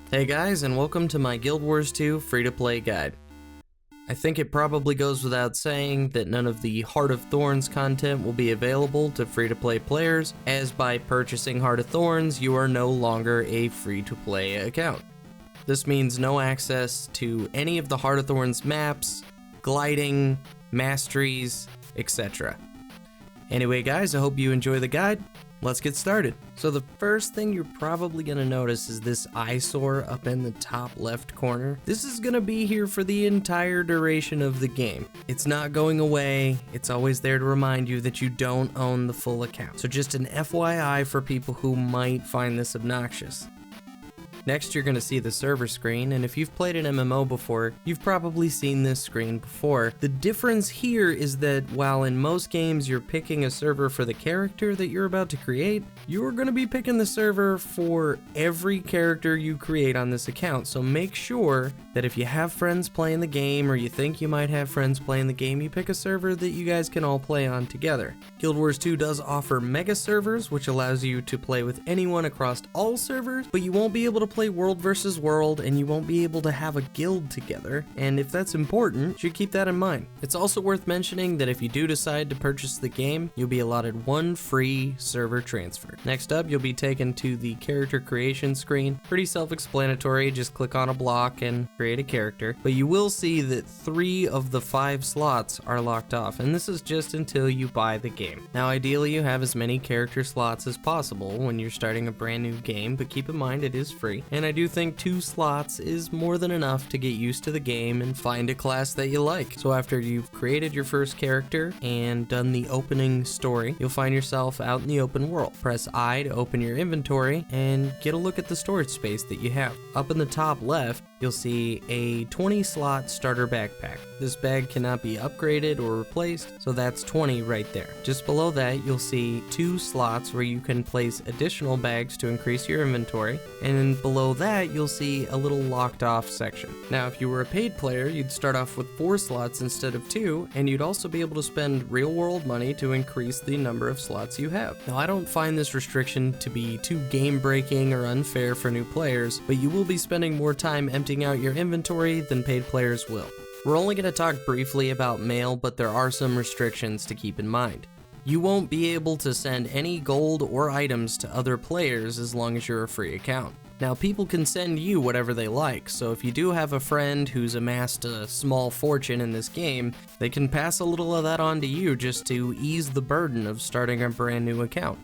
Hey guys, and welcome to my Guild Wars 2 free-to-play guide. I think it probably goes without saying that none of the Heart of Thorns content will be available to free-to-play players, as by purchasing Heart of Thorns, you are no longer a free-to-play account. This means no access to any of the Heart of Thorns maps, gliding, masteries, etc. Anyway guys, I hope you enjoy the guide. Let's get started. So the first thing you're probably gonna notice is this eyesore up in the top left corner. This is gonna be here for the entire duration of the game. It's not going away. It's always there to remind you that you don't own the full account. So just an FYI for people who might find this obnoxious. Next, you're going to see the server screen, and if you've played an MMO before, you've probably seen this screen before. The difference here is that while in most games you're picking a server for the character that you're about to create, you're going to be picking the server for every character you create on this account. So make sure that if you have friends playing the game, or you think you might have friends playing the game, you pick a server that you guys can all play on together. Guild Wars 2 does offer mega servers, which allows you to play with anyone across all servers, but you won't be able to play world versus world, and you won't be able to have a guild together, and if that's important, you should keep that in mind. It's also worth mentioning that if you do decide to purchase the game, you'll be allotted one free server transfer. Next up, you'll be taken to the character creation screen. Pretty self-explanatory, just click on a block and create a character, but you will see that 3 of the 5 slots are locked off, and this is just until you buy the game. Now ideally you have as many character slots as possible when you're starting a brand new game, but keep in mind it is free. And I do think 2 slots is more than enough to get used to the game and find a class that you like. So after you've created your first character and done the opening story, you'll find yourself out in the open world. Press I to open your inventory and get a look at the storage space that you have. Up in the top left, you'll see a 20 slot starter backpack. This bag cannot be upgraded or replaced, so that's 20 right there. Just below that, you'll see 2 slots where you can place additional bags to increase your inventory, and below that, you'll see a little locked off section. Now, if you were a paid player, you'd start off with 4 slots instead of 2, and you'd also be able to spend real world money to increase the number of slots you have. Now, I don't find this restriction to be too game breaking or unfair for new players, but you will be spending more time emptying out your inventory than paid players will. We're only going to talk briefly about mail, but there are some restrictions to keep in mind. You won't be able to send any gold or items to other players as long as you're a free account. Now, people can send you whatever they like, so if you do have a friend who's amassed a small fortune in this game, they can pass a little of that on to you just to ease the burden of starting a brand new account.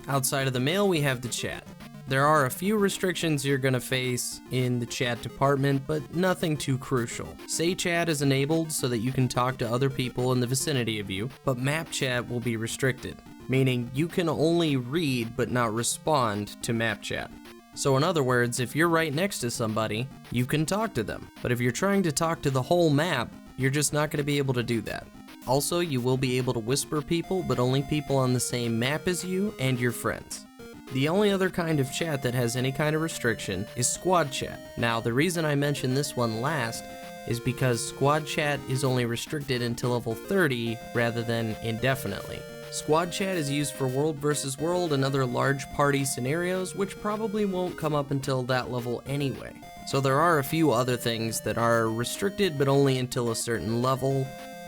Outside of the mail, we have the chat. There are a few restrictions you're going to face in the chat department, but nothing too crucial. Say chat is enabled so that you can talk to other people in the vicinity of you, but map chat will be restricted, meaning you can only read but not respond to map chat. So in other words, if you're right next to somebody, you can talk to them, but if you're trying to talk to the whole map, you're just not going to be able to do that. Also, you will be able to whisper people, but only people on the same map as you and your friends. The only other kind of chat that has any kind of restriction is squad chat. Now, the reason I mentioned this one last is because squad chat is only restricted until level 30 rather than indefinitely. Squad chat is used for world versus world and other large party scenarios, which probably won't come up until that level anyway. So there are a few other things that are restricted but only until a certain level,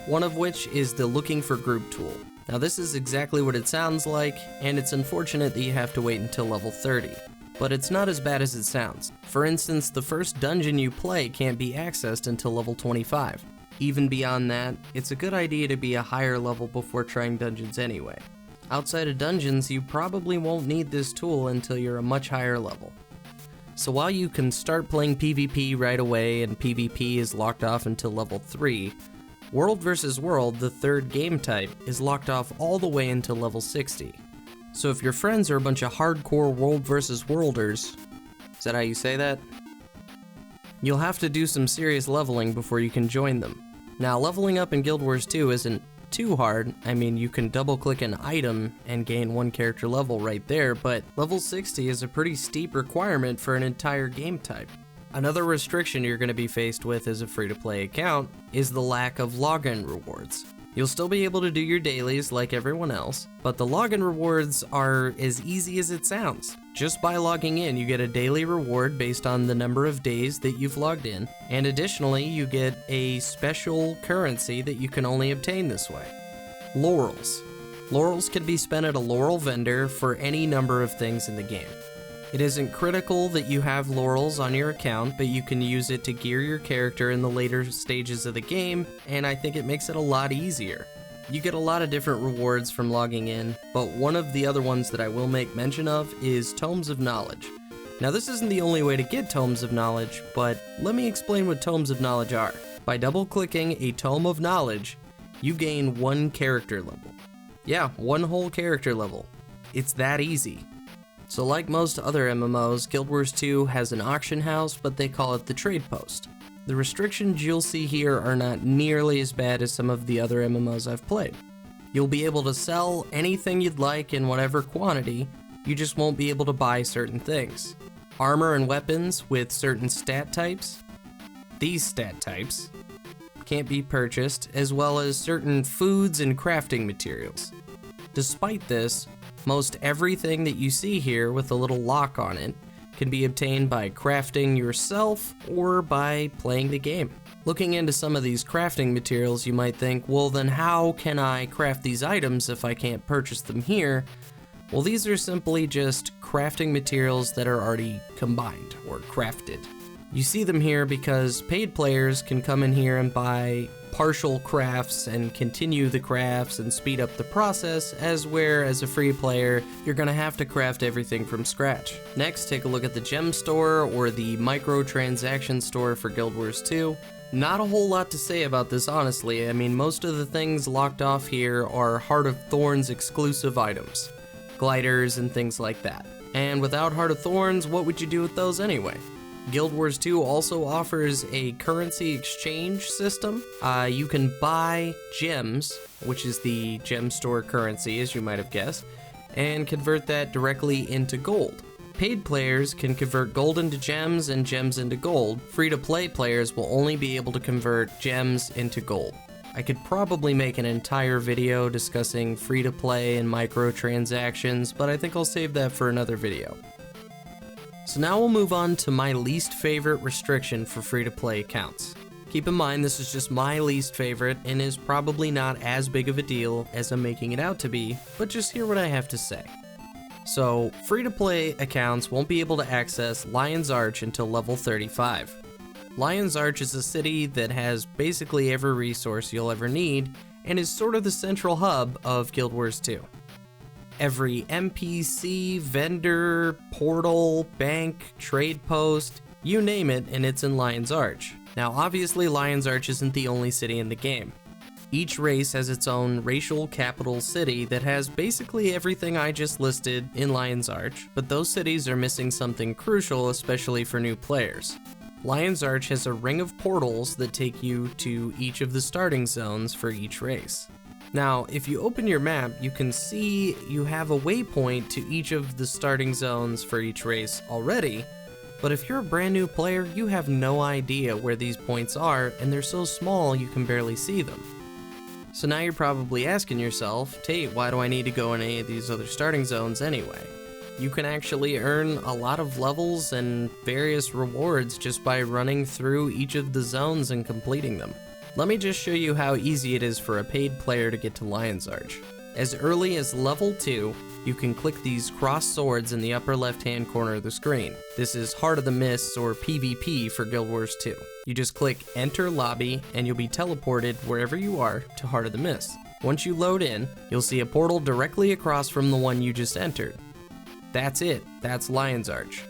one of which is the looking for group tool. Now this is exactly what it sounds like, and it's unfortunate that you have to wait until level 30. But it's not as bad as it sounds. For instance, the first dungeon you play can't be accessed until level 25. Even beyond that, it's a good idea to be a higher level before trying dungeons anyway. Outside of dungeons, you probably won't need this tool until you're a much higher level. So while you can start playing PvP right away and PvP is locked off until level 3, World vs. World, the third game type, is locked off all the way until level 60. So if your friends are a bunch of hardcore World vs. Worlders, is that how you say that? You'll have to do some serious leveling before you can join them. Now, leveling up in Guild Wars 2 isn't too hard. I mean, you can double click an item and gain 1 character level right there, but level 60 is a pretty steep requirement for an entire game type. Another restriction you're going to be faced with as a free-to-play account is the lack of login rewards. You'll still be able to do your dailies like everyone else, but the login rewards are as easy as it sounds. Just by logging in, you get a daily reward based on the number of days that you've logged in, and additionally, you get a special currency that you can only obtain this way. Laurels. Laurels can be spent at a Laurel vendor for any number of things in the game. It isn't critical that you have Laurels on your account, but you can use it to gear your character in the later stages of the game, and I think it makes it a lot easier. You get a lot of different rewards from logging in, but one of the other ones that I will make mention of is Tomes of Knowledge. Now this isn't the only way to get Tomes of Knowledge, but let me explain what Tomes of Knowledge are. By double-clicking a Tome of Knowledge, you gain 1 character level. Yeah, 1 whole character level. It's that easy. So like most other MMOs, Guild Wars 2 has an auction house, but they call it the trade post. The restrictions you'll see here are not nearly as bad as some of the other MMOs I've played. You'll be able to sell anything you'd like in whatever quantity, you just won't be able to buy certain things. Armor and weapons with certain stat types, these stat types, can't be purchased, as well as certain foods and crafting materials. Despite this, most everything that you see here with a little lock on it can be obtained by crafting yourself or by playing the game. Looking into some of these crafting materials, you might think, well then how can I craft these items if I can't purchase them here? Well, these are simply just crafting materials that are already combined or crafted. You see them here because paid players can come in here and buy partial crafts and continue the crafts and speed up the process, as a free player, you're gonna have to craft everything from scratch. Next, take a look at the gem store or the microtransaction store for Guild Wars 2. Not a whole lot to say about this, honestly. I mean, most of the things locked off here are Heart of Thorns exclusive items, gliders and things like that. And without Heart of Thorns, what would you do with those anyway? Guild Wars 2 also offers a currency exchange system. You can buy gems, which is the gem store currency, as you might have guessed, and convert that directly into gold. Paid players can convert gold into gems and gems into gold. Free-to-play players will only be able to convert gems into gold. I could probably make an entire video discussing free-to-play and microtransactions, but I think I'll save that for another video. So now we'll move on to my least favorite restriction for free-to-play accounts. Keep in mind this is just my least favorite and is probably not as big of a deal as I'm making it out to be, but just hear what I have to say. So, free-to-play accounts won't be able to access Lion's Arch until level 35. Lion's Arch is a city that has basically every resource you'll ever need and is sort of the central hub of Guild Wars 2. Every NPC, vendor, portal, bank, trade post, you name it, and it's in Lion's Arch. Now obviously Lion's Arch isn't the only city in the game. Each race has its own racial capital city that has basically everything I just listed in Lion's Arch, but those cities are missing something crucial, especially for new players. Lion's Arch has a ring of portals that take you to each of the starting zones for each race. Now, if you open your map, you can see you have a waypoint to each of the starting zones for each race already, but if you're a brand new player, you have no idea where these points are, and they're so small you can barely see them. So now you're probably asking yourself, Tate, why do I need to go in any of these other starting zones anyway? You can actually earn a lot of levels and various rewards just by running through each of the zones and completing them. Let me just show you how easy it is for a paid player to get to Lion's Arch. As early as level 2, you can click these crossed swords in the upper left-hand corner of the screen. This is Heart of the Mists, or PvP for Guild Wars 2. You just click Enter Lobby, and you'll be teleported wherever you are to Heart of the Mists. Once you load in, you'll see a portal directly across from the one you just entered. That's it. That's Lion's Arch.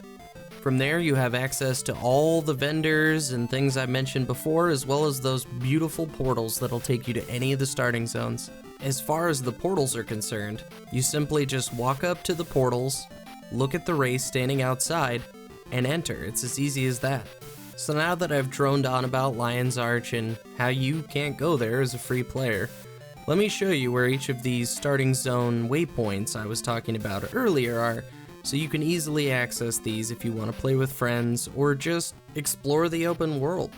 From there, you have access to all the vendors and things I mentioned before, as well as those beautiful portals that'll take you to any of the starting zones. As far as the portals are concerned, you simply just walk up to the portals, look at the race standing outside, and enter. It's as easy as that. So now that I've droned on about Lion's Arch and how you can't go there as a free player, let me show you where each of these starting zone waypoints I was talking about earlier are, so you can easily access these if you want to play with friends or just explore the open world.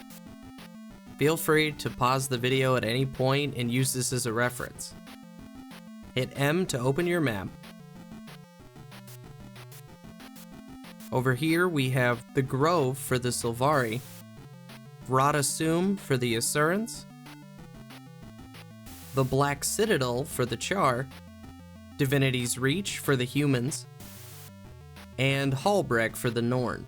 Feel free to pause the video at any point and use this as a reference. Hit M to open your map. Over here we have the Grove for the Sylvari, Radasum for the Asurans, the Black Citadel for the Char, Divinity's Reach for the humans, and Hallbreck for the Norn.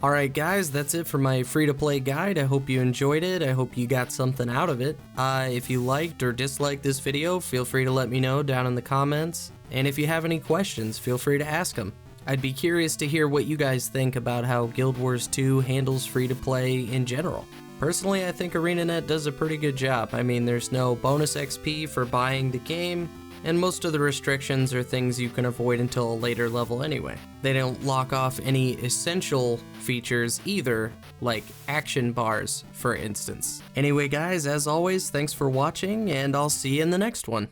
Alright guys, that's it for my free-to-play guide. I hope you enjoyed it. I hope you got something out of it. If you liked or disliked this video, feel free to let me know down in the comments. And if you have any questions, feel free to ask them. I'd be curious to hear what you guys think about how Guild Wars 2 handles free-to-play in general. Personally, I think ArenaNet does a pretty good job. I mean, there's no bonus XP for buying the game, and most of the restrictions are things you can avoid until a later level anyway. They don't lock off any essential features either, like action bars, for instance. Anyway guys, as always, thanks for watching, and I'll see you in the next one.